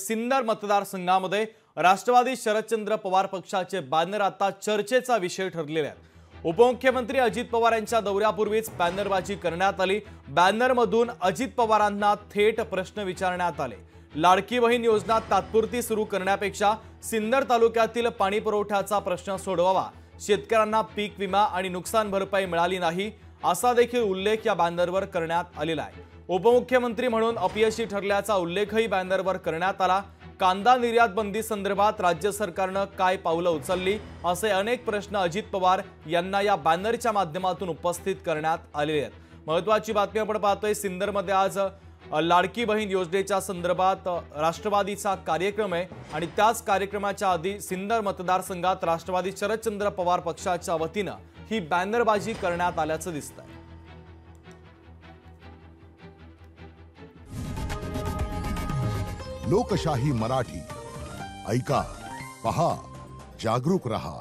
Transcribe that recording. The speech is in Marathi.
सिन्नर मतदारसंघामध्ये राष्ट्रवादी शरदचंद्र पवार पक्षाचे बॅनर आता चर्चेचा विषय ठरलेले आहेत। उपमुख्यमंत्री अजित पवार यांच्या दौऱ्यापूर्वीच बॅनरबाजी करण्यात आली। बॅनरमधून अजित पवारांना थेट प्रश्न विचारण्यात आले। लाडकी बहीण योजना तात्पुरती सुरू करण्यापेक्षा सिन्नर तालुक्यातील पाणी पुरवठ्याचा प्रश्न सोडवावा, शेतकऱ्यांना पीक विमा आणि नुकसान भरपाई मिळाली नाही असा देखील उल्लेख या बॅनरवर करण्यात आलेला आहे। उपमुख्यमंत्री म्हणून अपयशी ठरल्याचा उल्लेखही बॅनरवर करण्यात आला। कांदा निर्यात बंदी संदर्भात राज्य सरकारने काय पावलं उचलली असे अनेक प्रश्न अजित पवार यांना या बॅनरच्या माध्यमातून उपस्थित करण्यात आलेले आहेत। महत्त्वाची बातमी आपण पाहतोय, सिन्नरमध्ये आज लाडकी बहीण योजनेच्या संदर्भात राष्ट्रवादीचा कार्यक्रम आहे आणि त्याच कार्यक्रमाच्या आधी सिन्नर मतदारसंघात राष्ट्रवादी शरदचंद्र पवार पक्षाच्या वतीने ही बॅनरबाजी करण्यात आल्याचं दिसतंय। लोकशाही मराठी ऐका, पहा, जागरूक रहा।